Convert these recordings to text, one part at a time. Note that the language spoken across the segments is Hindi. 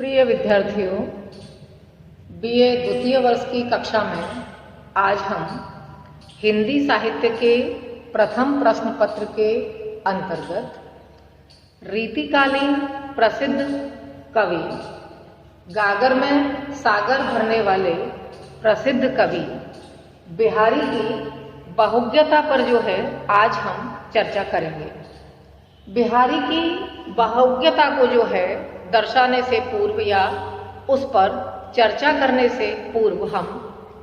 प्रिय विद्यार्थियों, बीए द्वितीय वर्ष की कक्षा में आज हम हिंदी साहित्य के प्रथम प्रश्न पत्र के अंतर्गत रीतिकालीन प्रसिद्ध कवि, गागर में सागर भरने वाले प्रसिद्ध कवि बिहारी की बहुज्ञता पर जो है आज हम चर्चा करेंगे। बिहारी की बहुज्ञता को जो है दर्शाने से पूर्व या उस पर चर्चा करने से पूर्व हम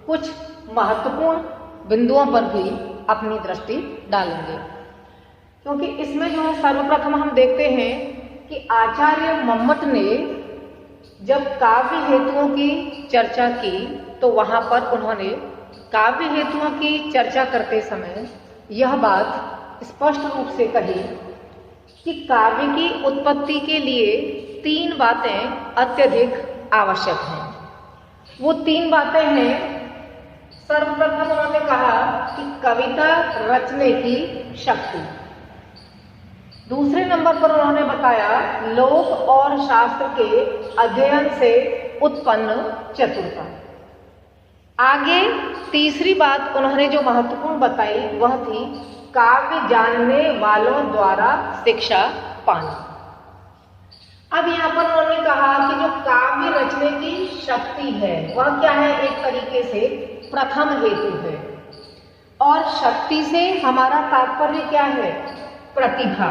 कुछ महत्वपूर्ण बिंदुओं पर भी अपनी दृष्टि डालेंगे, क्योंकि इसमें जो है सर्वप्रथम हम देखते हैं कि आचार्य मम्मट ने जब काव्य हेतुओं की चर्चा की तो वहां पर उन्होंने काव्य हेतुओं की चर्चा करते समय यह बात स्पष्ट रूप से कही कि काव्य की उत्पत्ति के लिए तीन बातें अत्यधिक आवश्यक हैं। वो तीन बातें हैं, सर्वप्रथम उन्होंने कहा कि कविता रचने की शक्ति। दूसरे नंबर पर उन्होंने बताया लोक और शास्त्र के अध्ययन से उत्पन्न चतुरता। आगे तीसरी बात उन्होंने जो महत्वपूर्ण बताई वह थी काव्य जानने वालों द्वारा शिक्षा पाना। अब यहाँ पर उन्होंने कहा कि जो काव्य रचने की शक्ति है वह क्या है, एक तरीके से प्रथम हेतु है। और शक्ति से हमारा तात्पर्य क्या है, प्रतिभा।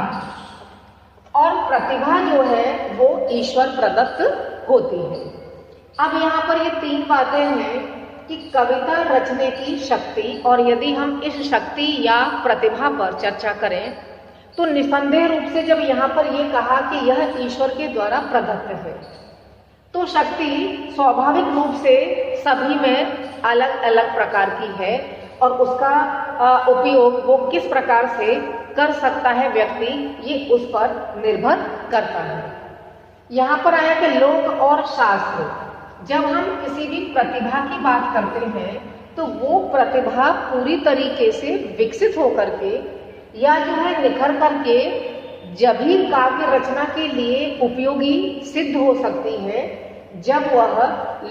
और प्रतिभा जो है वो ईश्वर प्रदत्त होती है। अब यहाँ पर ये तीन बातें हैं कि कविता रचने की शक्ति, और यदि हम इस शक्ति या प्रतिभा पर चर्चा करें तो निसंदेह रूप से जब यहाँ पर ये कहा कि यह ईश्वर के द्वारा प्रदत्त है तो शक्ति स्वाभाविक रूप से सभी में अलग अलग प्रकार की है और उसका उपयोग वो किस प्रकार से कर सकता है व्यक्ति, ये उस पर निर्भर करता है। यहाँ पर आया कि लोक और शास्त्र। जब हम किसी भी प्रतिभा की बात करते हैं तो वो प्रतिभा पूरी तरीके से विकसित होकर के या जो है निखर करके जब ही काव्य रचना के लिए उपयोगी सिद्ध हो सकती है जब वह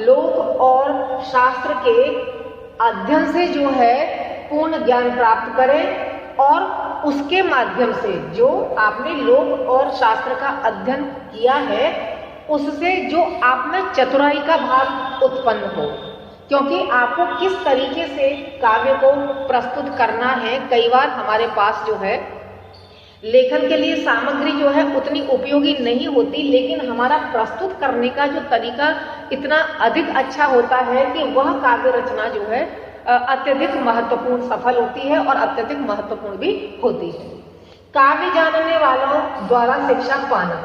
लोक और शास्त्र के अध्ययन से जो है पूर्ण ज्ञान प्राप्त करे और उसके माध्यम से जो आपने लोक और शास्त्र का अध्ययन किया है उससे जो आप में चतुराई का भाव उत्पन्न हो, क्योंकि आपको किस तरीके से काव्य को प्रस्तुत करना है। कई बार हमारे पास जो है लेखन के लिए सामग्री जो है उतनी उपयोगी नहीं होती, लेकिन हमारा प्रस्तुत करने का जो तरीका इतना अधिक अच्छा होता है कि वह काव्य रचना जो है अत्यधिक महत्वपूर्ण सफल होती है और अत्यधिक महत्वपूर्ण भी होती है। काव्य जानने वालों द्वारा शिक्षा पाना।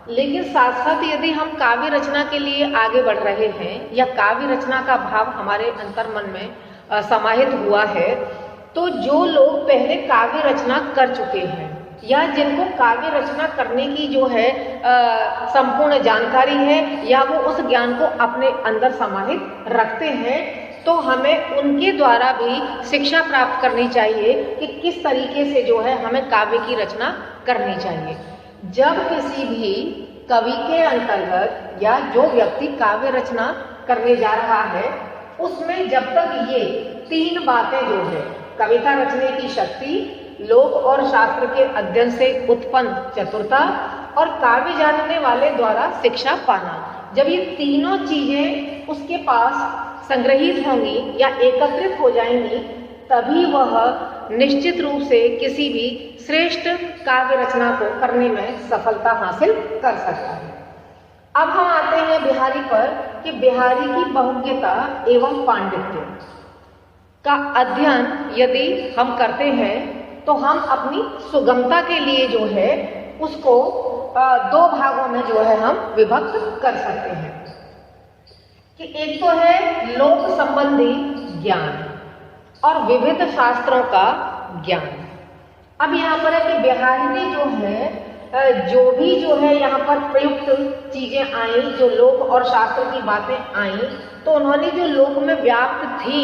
लेकिन साथ साथ यदि हम काव्य रचना के लिए आगे बढ़ रहे हैं या काव्य रचना का भाव हमारे अंतर्मन में समाहित हुआ है तो जो लोग पहले काव्य रचना कर चुके हैं या जिनको काव्य रचना करने की जो है संपूर्ण जानकारी है या वो उस ज्ञान को अपने अंदर समाहित रखते हैं, तो हमें उनके द्वारा भी शिक्षा प्राप्त करनी चाहिए कि किस तरीके से जो है हमें काव्य की रचना करनी चाहिए। जब किसी भी कवि के अंतर्गत या जो व्यक्ति काव्य रचना करने जा रहा है उसमें जब तक ये तीन बातें जो है कविता रचने की शक्ति, लोक और शास्त्र के अध्ययन से उत्पन्न चतुरता और काव्य जानने वाले द्वारा शिक्षा पाना, जब ये तीनों चीजें उसके पास संग्रहित होंगी या एकत्रित हो जाएंगी तभी वह निश्चित रूप से किसी भी श्रेष्ठ काव्य रचना को करने में सफलता हासिल कर सकता है। अब हम आते हैं बिहारी पर कि बिहारी की बहुज्ञता एवं पांडित्य का अध्ययन यदि हम करते हैं तो हम अपनी सुगमता के लिए जो है उसको दो भागों में जो है हम विभक्त कर सकते हैं कि एक तो है लोक संबंधी ज्ञान और विविध शास्त्रों का ज्ञान। अब यहाँ पर है कि बिहारी ने जो है जो है यहाँ पर प्रयुक्त चीजें आई, जो लोक और शास्त्र की बातें आई, तो उन्होंने जो लोक में व्याप्त थी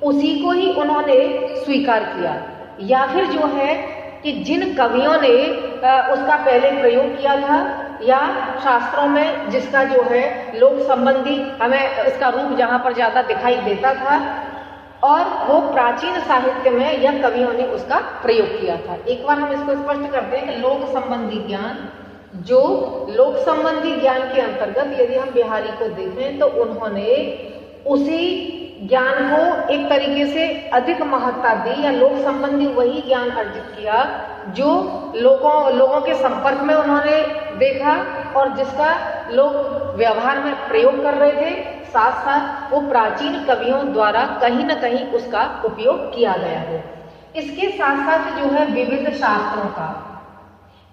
उसी को ही उन्होंने स्वीकार किया, या फिर जो है कि जिन कवियों ने उसका पहले प्रयोग किया था या शास्त्रों में जिसका जो है लोक संबंधी हमें इसका रूप जहाँ पर ज़्यादा दिखाई देता था, और वो प्राचीन साहित्य में या कवियों ने उसका प्रयोग किया था। एक बार हम इसको स्पष्ट करते हैं कि लोक संबंधी ज्ञान, जो लोक संबंधी ज्ञान के अंतर्गत यदि हम बिहारी को देखें तो उन्होंने उसी ज्ञान को एक तरीके से अधिक महत्ता दी, या लोक संबंधी वही ज्ञान अर्जित किया जो लोगों के संपर्क में उन्होंने देखा और जिसका लोग व्यवहार में प्रयोग कर रहे थे। साथ साथ वो प्राचीन कवियों द्वारा कहीं न कहीं उसका उपयोग किया गया है। इसके साथ साथ जो है विविध शास्त्रों का,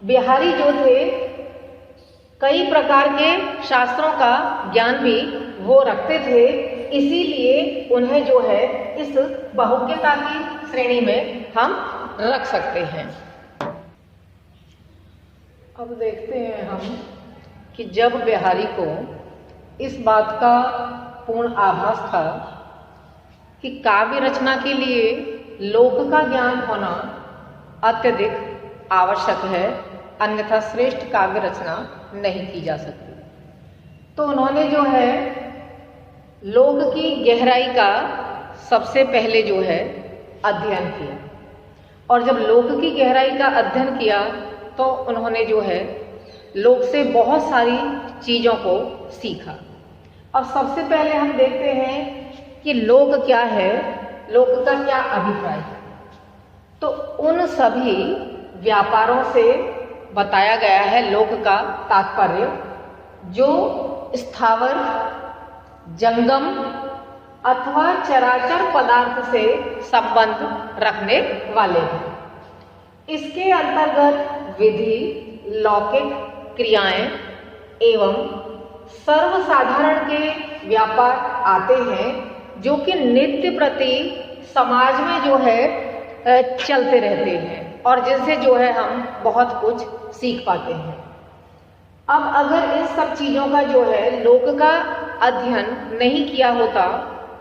बिहारी जो थे कई प्रकार के शास्त्रों का ज्ञान भी वो रखते थे, इसीलिए उन्हें जो है इस बहुज्ञता की श्रेणी में हम रख सकते हैं। अब देखते हैं हम कि जब बिहारी को इस बात का पूर्ण आभास था कि काव्य रचना के लिए लोक का ज्ञान होना अत्यधिक आवश्यक है, अन्यथा श्रेष्ठ काव्य रचना नहीं की जा सकती, तो उन्होंने जो है लोक की गहराई का सबसे पहले जो है अध्ययन किया, और जब लोक की गहराई का अध्ययन किया तो उन्होंने जो है लोक से बहुत सारी चीज़ों को सीखा। अब सबसे पहले हम देखते हैं कि लोक क्या है, लोक का क्या अभिप्राय है। तो उन सभी व्यापारों से बताया गया है लोक का तात्पर्य जो स्थावर, जंगम अथवा चराचर पदार्थ से संबंध रखने वाले हैं। इसके अंतर्गत विधि, लौकिक क्रियाएं एवं सर्वसाधारण के व्यापार आते हैं, जो कि नित्य प्रति समाज में जो है चलते रहते हैं और जिनसे जो है हम बहुत कुछ सीख पाते हैं। अब अगर इन सब चीज़ों का जो है लोक का अध्ययन नहीं किया होता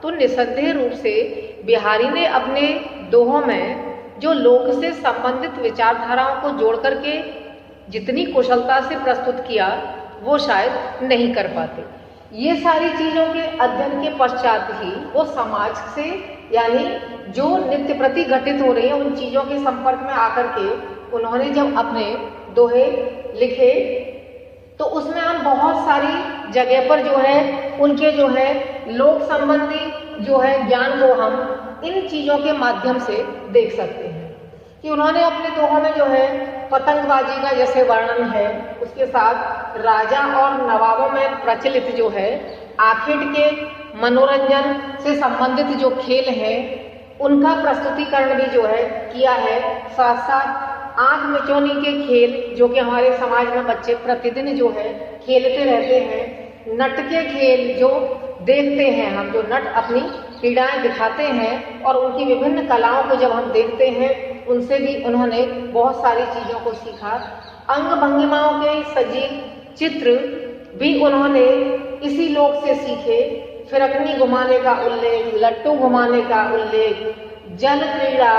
तो निस्संदेह रूप से बिहारी ने अपने दोहों में जो लोक से संबंधित विचारधाराओं को जोड़ करके जितनी कुशलता से प्रस्तुत किया वो शायद नहीं कर पाते। ये सारी चीज़ों के अध्ययन के पश्चात ही वो समाज से, यानी जो नित्य प्रति घटित हो रही है उन चीज़ों के संपर्क में आकर के उन्होंने जब अपने दोहे लिखे तो उसमें हम बहुत सारी जगह पर जो है उनके जो है लोक संबंधी जो है ज्ञान को हम इन चीज़ों के माध्यम से देख सकते हैं कि उन्होंने अपने दोहों में जो है पतंगबाजी का जैसे वर्णन है, उसके साथ राजा और नवाबों में प्रचलित जो है आखेट के मनोरंजन से संबंधित जो खेल है उनका प्रस्तुतिकरण भी जो है किया है। साथ साथ आंख मिचौनी के खेल जो कि हमारे समाज में बच्चे प्रतिदिन जो है खेलते रहते हैं, नट के खेल जो देखते हैं हम, जो नट अपनी क्रीड़ाएं दिखाते हैं और उनकी विभिन्न कलाओं को जब हम देखते हैं उनसे भी उन्होंने बहुत सारी चीज़ों को सीखा। अंग भंगिमाओं के सजीव चित्र भी उन्होंने इसी लोक से सीखे। फिरकनी घुमाने का उल्लेख, लट्टू घुमाने का उल्लेख, जल क्रीड़ा,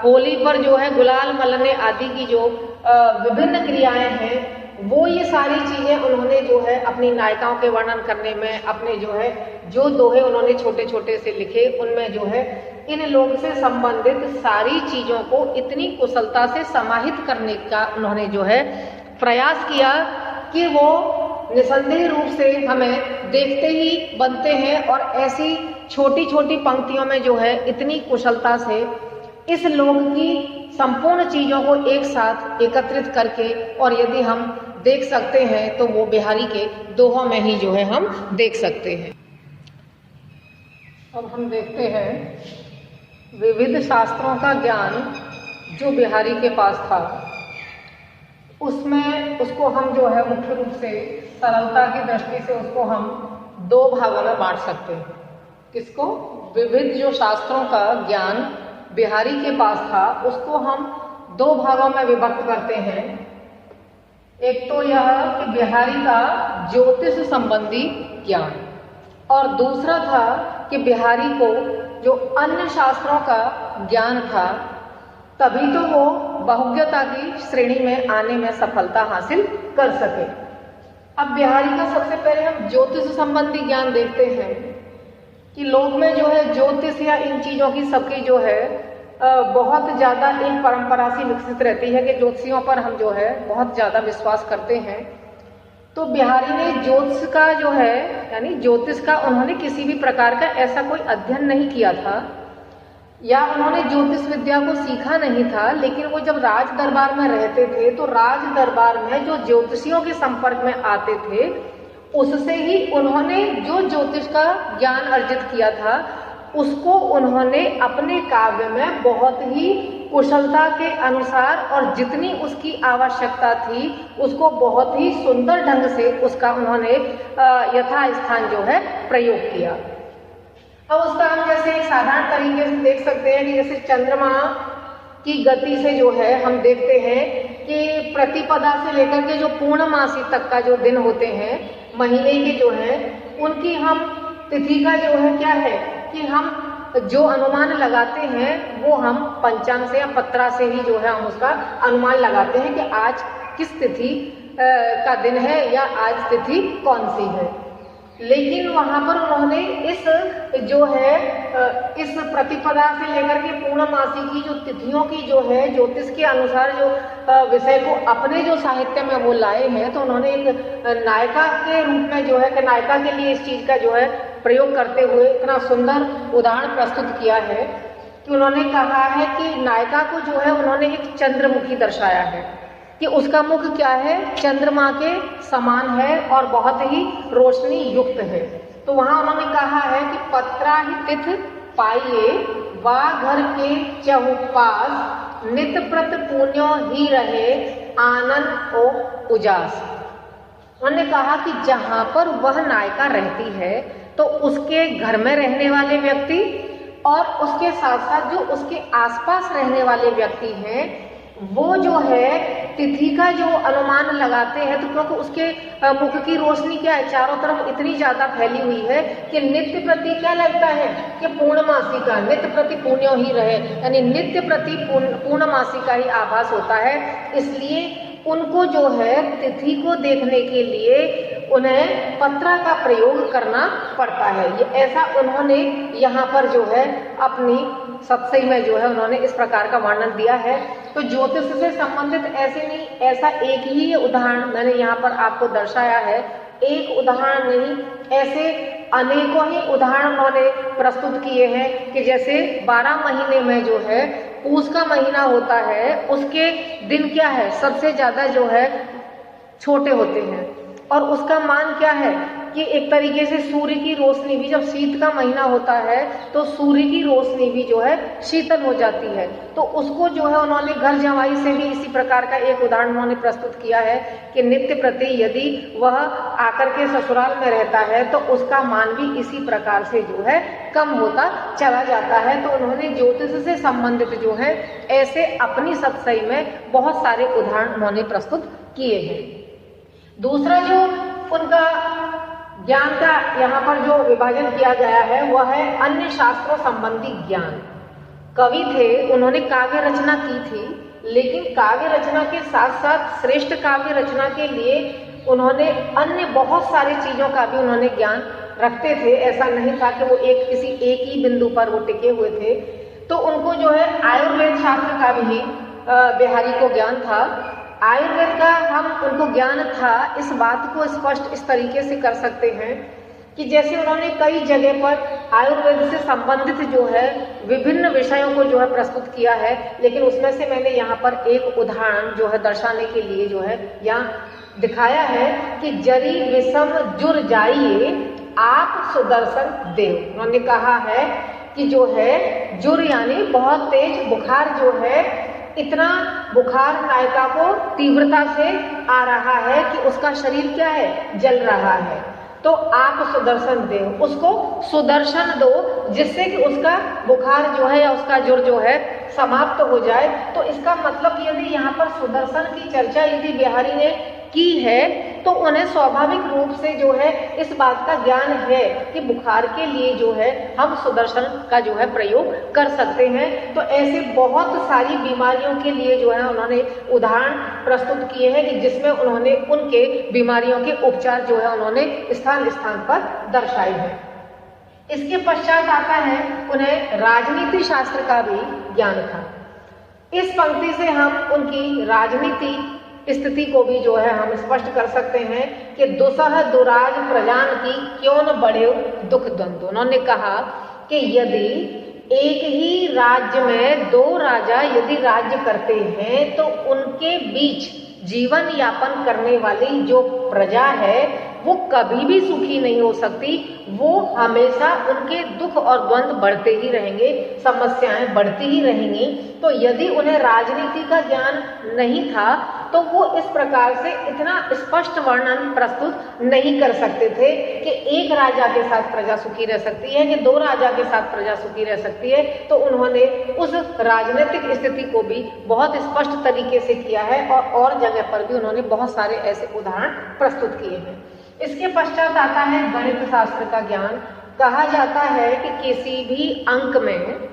होली पर जो है गुलाल मलने आदि की जो विभिन्न क्रियाएं हैं वो ये सारी चीज़ें उन्होंने जो है अपनी नायिकाओं के वर्णन करने में, अपने जो है जो दोहे उन्होंने छोटे छोटे से लिखे उनमें जो है इन लोक से संबंधित सारी चीज़ों को इतनी कुशलता से समाहित करने का उन्होंने जो है प्रयास किया कि वो निसंदेह रूप से हमें देखते ही बनते हैं। और ऐसी छोटी छोटी पंक्तियों में जो है इतनी कुशलता से इस लोक की संपूर्ण चीज़ों को एक साथ एकत्रित करके और यदि हम देख सकते हैं तो वो बिहारी के दोहों में ही जो है हम देख सकते हैं। अब हम देखते हैं विविध शास्त्रों का ज्ञान जो बिहारी के पास था, उसमें उसको हम जो है मुख्य रूप से सरलता की दृष्टि से उसको हम दो भागों में बांट सकते हैं। किसको? विविध जो शास्त्रों का ज्ञान बिहारी के पास था उसको हम दो भागों में विभक्त करते हैं। एक तो यह कि बिहारी का ज्योतिष संबंधी ज्ञान, और दूसरा था कि बिहारी को जो अन्य शास्त्रों का ज्ञान था, तभी तो वो बहुज्ञता की श्रेणी में आने में सफलता हासिल कर सके। अब बिहारी का सबसे पहले हम ज्योतिष संबंधी ज्ञान देखते हैं कि लोक में जो है ज्योतिष या इन चीज़ों की सबकी जो है बहुत ज़्यादा एक परंपरा सी विकसित रहती है कि ज्योतिषियों पर हम जो है बहुत ज़्यादा विश्वास करते हैं। तो बिहारी ने ज्योतिष का जो है यानी ज्योतिष का उन्होंने किसी भी प्रकार का ऐसा कोई अध्ययन नहीं किया था या उन्होंने ज्योतिष विद्या को सीखा नहीं था, लेकिन वो जब राज दरबार में रहते थे तो राज दरबार में जो ज्योतिषियों के संपर्क में आते थे उससे ही उन्होंने जो ज्योतिष का ज्ञान अर्जित किया था उसको उन्होंने अपने काव्य में बहुत ही कुशलता के अनुसार और जितनी उसकी आवश्यकता थी उसको बहुत ही सुंदर ढंग से उसका उन्होंने यथास्थान जो है प्रयोग किया। अब उसका हम जैसे एक साधारण तरीके से देख सकते हैं कि जैसे चंद्रमा की गति से जो है हम देखते हैं कि प्रतिपदा से लेकर के जो पूर्णमासी तक का जो दिन होते हैं महीने के जो हैं उनकी हम तिथि का जो है क्या है कि हम जो अनुमान लगाते हैं वो हम पंचांग से या पत्रा से ही जो है हम उसका अनुमान लगाते हैं कि आज किस तिथि का दिन है या आज तिथि कौन सी है। लेकिन वहाँ पर उन्होंने इस जो है इस प्रतिपदा से लेकर के पूर्णमासी की जो तिथियों की जो है ज्योतिष के अनुसार जो विषय को अपने जो साहित्य में वो लाए हैं, तो उन्होंने एक नायिका के रूप में जो है कि नायिका के लिए इस चीज़ का जो है प्रयोग करते हुए इतना सुंदर उदाहरण प्रस्तुत किया है कि उन्होंने कहा है कि नायिका को जो है उन्होंने एक चंद्रमुखी दर्शाया है कि उसका मुख क्या है, चंद्रमा के समान है और बहुत ही रोशनी युक्त है। तो वहां उन्होंने कहा है कि पत्रा ही तिथ पाइए वा घर के चहुपास नित प्रत पुण्यो ही रहे आनंद ओ उजास। उन्होंने कहा कि जहां पर वह नायिका रहती है तो उसके घर में रहने वाले व्यक्ति और उसके साथ साथ जो उसके आसपास रहने वाले व्यक्ति हैं वो जो है तिथि का जो अनुमान लगाते हैं, तो क्योंकि उसके मुख की रोशनी क्या है, चारों तरफ इतनी ज्यादा फैली हुई है कि नित्य प्रति क्या लगता है कि पूर्णमासी का नित्य प्रति पुण्य ही रहे, यानी नित्य प्रति पूर्णमासी का ही आभास होता है। इसलिए उनको जो है तिथि को देखने के लिए उन्हें पत्रा का प्रयोग करना पड़ता है। ये ऐसा उन्होंने यहाँ पर जो है अपनी सत्सई में जो है उन्होंने इस प्रकार का वर्णन दिया है। तो ज्योतिष से संबंधित ऐसे नहीं, ऐसा एक ही उदाहरण मैंने यहाँ पर आपको दर्शाया है, एक उदाहरण नहीं, ऐसे अनेकों ही उदाहरण उन्होंने प्रस्तुत किए हैं कि जैसे 12 महीने में जो है पूस का महीना होता है उसके दिन क्या है, सबसे ज्यादा जो है छोटे होते हैं और उसका मान क्या है कि एक तरीके से सूर्य की रोशनी भी, जब शीत का महीना होता है तो सूर्य की रोशनी भी जो है शीतल हो जाती है। तो उसको जो है उन्होंने घर जमाई से भी इसी प्रकार का एक उदाहरण उन्होंने प्रस्तुत किया है कि नित्य प्रति यदि वह आकर के ससुराल में रहता है तो उसका मान भी इसी प्रकार से जो है कम होता चला जाता है। तो उन्होंने ज्योतिष से संबंधित जो है ऐसे अपनी सत्सई में बहुत सारे उदाहरण उन्होंने प्रस्तुत किए हैं। दूसरा जो उनका ज्ञान का यहाँ पर जो विभाजन किया गया है वह है अन्य शास्त्रों संबंधी ज्ञान। कवि थे, उन्होंने काव्य रचना की थी, लेकिन काव्य रचना के साथ साथ श्रेष्ठ काव्य रचना के लिए उन्होंने अन्य बहुत सारी चीजों का भी उन्होंने ज्ञान रखते थे। ऐसा नहीं था कि वो किसी एक ही बिंदु पर वो टिके हुए थे। तो उनको जो है आयुर्वेद शास्त्र का भी बिहारी को ज्ञान था। आयुर्वेद का हम उनको ज्ञान था, इस बात को स्पष्ट इस तरीके से कर सकते हैं कि जैसे उन्होंने कई जगह पर आयुर्वेद से संबंधित जो है विभिन्न विषयों को जो है प्रस्तुत किया है, लेकिन उसमें से मैंने यहाँ पर एक उदाहरण जो है दर्शाने के लिए जो है यहाँ दिखाया है कि जरी विषम जुर जाइए आप सुदर्शन देव। उन्होंने कहा है कि जो है जुर यानी बहुत तेज बुखार जो है, इतना बुखार नायिका को तीव्रता से आ रहा है कि उसका शरीर क्या है, जल रहा है। तो आप सुदर्शन दो, उसको सुदर्शन दो जिससे कि उसका बुखार जो है या उसका जुर जो है समाप्त हो जाए। तो इसका मतलब यदि यहाँ पर सुदर्शन की चर्चा यदि बिहारी ने की है तो उन्हें स्वाभाविक रूप से जो है इस बात का ज्ञान है कि बुखार के लिए जो है हम सुदर्शन का जो है प्रयोग कर सकते हैं। तो ऐसे बहुत सारी बीमारियों के लिए जो है उन्होंने उदाहरण प्रस्तुत किए हैं कि जिसमें उन्होंने उनके बीमारियों के उपचार जो है उन्होंने स्थान स्थान पर दर्शाए हैं। इसके पश्चात आता है उन्हें राजनीति शास्त्र का भी ज्ञान था। इस पंक्ति से हम उनकी राजनीति स्थिति को भी जो है हम स्पष्ट कर सकते हैं कि दुसह दुराज प्रजान की क्यों न बढ़े दुख द्वंद्व। उन्होंने कहा कि यदि एक ही राज्य में दो राजा यदि राज्य करते हैं तो उनके बीच जीवन यापन करने वाली जो प्रजा है वो कभी भी सुखी नहीं हो सकती। वो हमेशा उनके दुख और द्वंद्व बढ़ते ही रहेंगे, समस्याएं बढ़ती ही रहेंगी। तो यदि उन्हें राजनीति का ज्ञान नहीं था तो वो इस प्रकार से इतना स्पष्ट वर्णन प्रस्तुत नहीं कर सकते थे कि एक राजा के साथ प्रजा सुखी रह सकती है कि दो राजा के साथ प्रजा सुखी रह सकती है। तो उन्होंने उस राजनीतिक स्थिति को भी बहुत स्पष्ट तरीके से किया है और जगह पर भी उन्होंने बहुत सारे ऐसे उदाहरण प्रस्तुत किए हैं। इसके पश्चात आता है गणित शास्त्र का ज्ञान। कहा जाता है कि किसी भी अंक में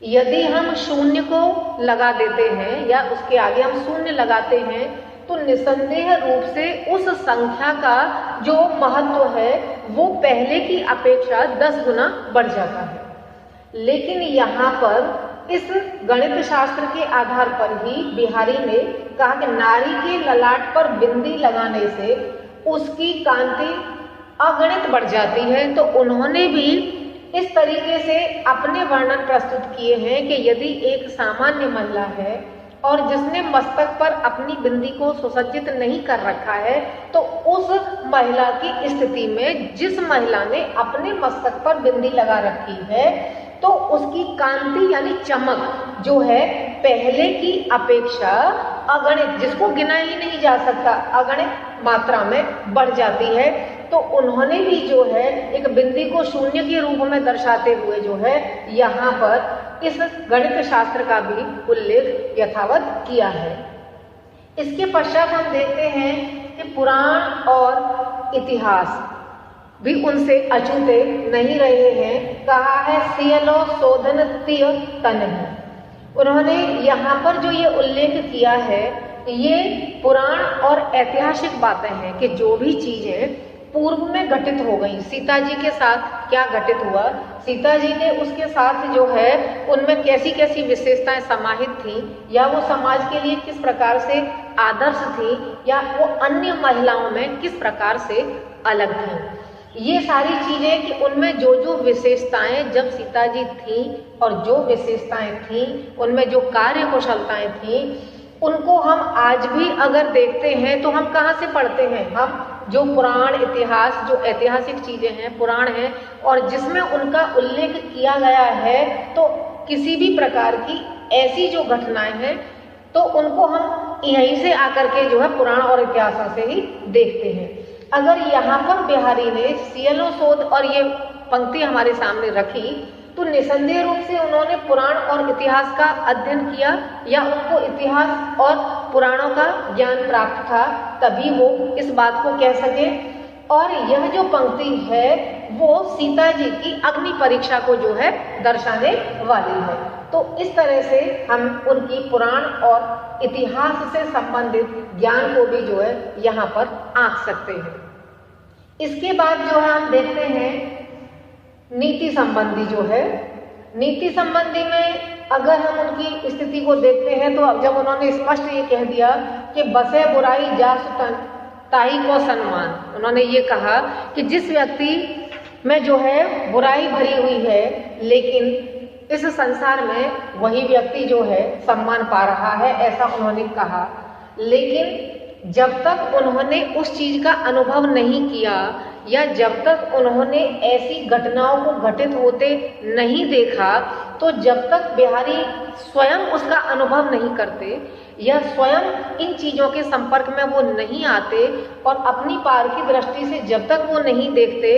यदि हम शून्य को लगा देते हैं या उसके आगे हम शून्य लगाते हैं तो निसंदेह रूप से उस संख्या का जो महत्व है वो पहले की अपेक्षा 10 गुना बढ़ जाता है। लेकिन यहाँ पर इस गणित शास्त्र के आधार पर ही बिहारी ने कहा कि नारी के ललाट पर बिंदी लगाने से उसकी कांति अगणित बढ़ जाती है। तो उन्होंने भी इस तरीके से अपने वर्णन प्रस्तुत किए हैं कि यदि एक सामान्य महिला है और जिसने मस्तक पर अपनी बिंदी को सुसज्जित नहीं कर रखा है तो उस महिला की स्थिति में जिस महिला ने अपने मस्तक पर बिंदी लगा रखी है तो उसकी कांति यानी चमक जो है पहले की अपेक्षा अगणित, जिसको गिना ही नहीं जा सकता, अगणित मात्रा में बढ़ जाती है। तो उन्होंने भी जो है एक बिंदी को शून्य के रूप में दर्शाते हुए जो है यहाँ पर इस गणित शास्त्र का भी उल्लेख यथावत किया है। इसके पश्चात हम देखते हैं कि पुराण और इतिहास भी उनसे अछूते नहीं रहे हैं। कहा है सियलो शोधन तिय तनहि। उन्होंने यहाँ पर जो ये उल्लेख किया है ये पुराण और ऐतिहासिक बातें हैं कि जो भी चीजें पूर्व में घटित हो गई, सीता जी के साथ क्या घटित हुआ, सीता जी ने उसके साथ जो है उनमें कैसी कैसी विशेषताएं समाहित थी या वो समाज के लिए किस प्रकार से आदर्श थी या वो अन्य महिलाओं में किस प्रकार से अलग थी। ये सारी चीजें कि उनमें जो जो विशेषताएं जब सीता जी थी और जो विशेषताएं थी उनमें जो कार्य कुशलताएं थी उनको हम आज भी अगर देखते हैं तो हम कहाँ से पढ़ते हैं, हम जो पुराण इतिहास जो ऐतिहासिक चीजें हैं पुराण हैं और जिसमें उनका उल्लेख किया गया है तो किसी भी प्रकार की ऐसी जो घटनाएं हैं तो उनको हम यहीं से आकर के जो है पुराण और इतिहासों से ही देखते हैं। अगर यहाँ पर बिहारी ने सियलो शोध और ये पंक्ति हमारे सामने रखी तो निसंदेह रूप से उन्होंने पुराण और इतिहास का अध्ययन किया या उनको इतिहास और पुराणों का ज्ञान प्राप्त था, तभी वो इस बात को कह सके। और यह जो पंक्ति है वो सीता जी की अग्नि परीक्षा को जो है दर्शाने वाली है। तो इस तरह से हम उनकी पुराण और इतिहास से संबंधित ज्ञान को भी जो है यहाँ पर आंक सकते हैं। इसके बाद जो है हम देखते हैं नीति संबंधी जो है, नीति संबंधी में अगर हम उनकी स्थिति को देखते हैं तो जब उन्होंने स्पष्ट ये कह दिया कि बसे बुराई जासु तन ताई को सम्मान, उन्होंने ये कहा कि जिस व्यक्ति में जो है बुराई भरी हुई है लेकिन इस संसार में वही व्यक्ति जो है सम्मान पा रहा है, ऐसा उन्होंने कहा। लेकिन जब तक उन्होंने उस चीज का अनुभव नहीं किया या जब तक उन्होंने ऐसी घटनाओं को घटित होते नहीं देखा तो जब तक बिहारी स्वयं उसका अनुभव नहीं करते या स्वयं इन चीजों के संपर्क में वो नहीं आते और अपनी पार की दृष्टि से जब तक वो नहीं देखते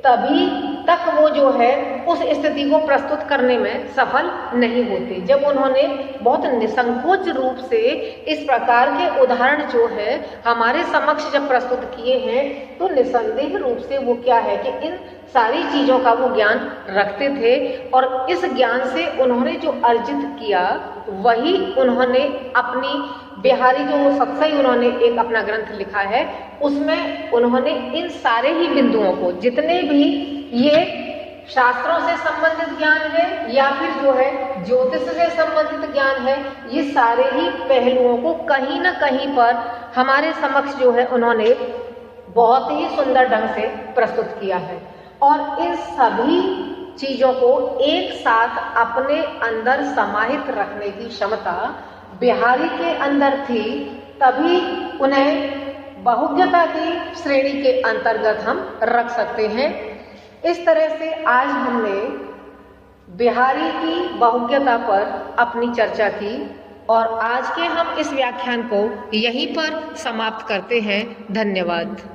तभी तक वो जो है उस स्थिति को प्रस्तुत करने में सफल नहीं होते। जब उन्होंने बहुत निसंकोच रूप से इस प्रकार के उदाहरण जो है हमारे समक्ष जब प्रस्तुत किए हैं, तो निसंदेह रूप से वो क्या है कि इन सारी चीज़ों का वो ज्ञान रखते थे और इस ज्ञान से उन्होंने जो अर्जित किया वही उन्होंने अपनी बिहारी जो सत्सई उन्होंने एक अपना ग्रंथ लिखा है, उसमें उन्होंने इन सारे ही बिंदुओं को, जितने भी ये शास्त्रों से संबंधित ज्ञान है या फिर जो है ज्योतिष से संबंधित ज्ञान है, ये सारे ही पहलुओं को कहीं ना कहीं पर हमारे समक्ष जो है उन्होंने बहुत ही सुंदर ढंग से प्रस्तुत किया है। और इन सभी चीजों को एक साथ अपने अंदर समाहित रखने की क्षमता बिहारी के अंदर थी, तभी उन्हें बहुज्ञता की श्रेणी के अंतर्गत हम रख सकते हैं। इस तरह से आज हमने बिहारी की बहुज्ञता पर अपनी चर्चा की और आज के हम इस व्याख्यान को यहीं पर समाप्त करते हैं। धन्यवाद।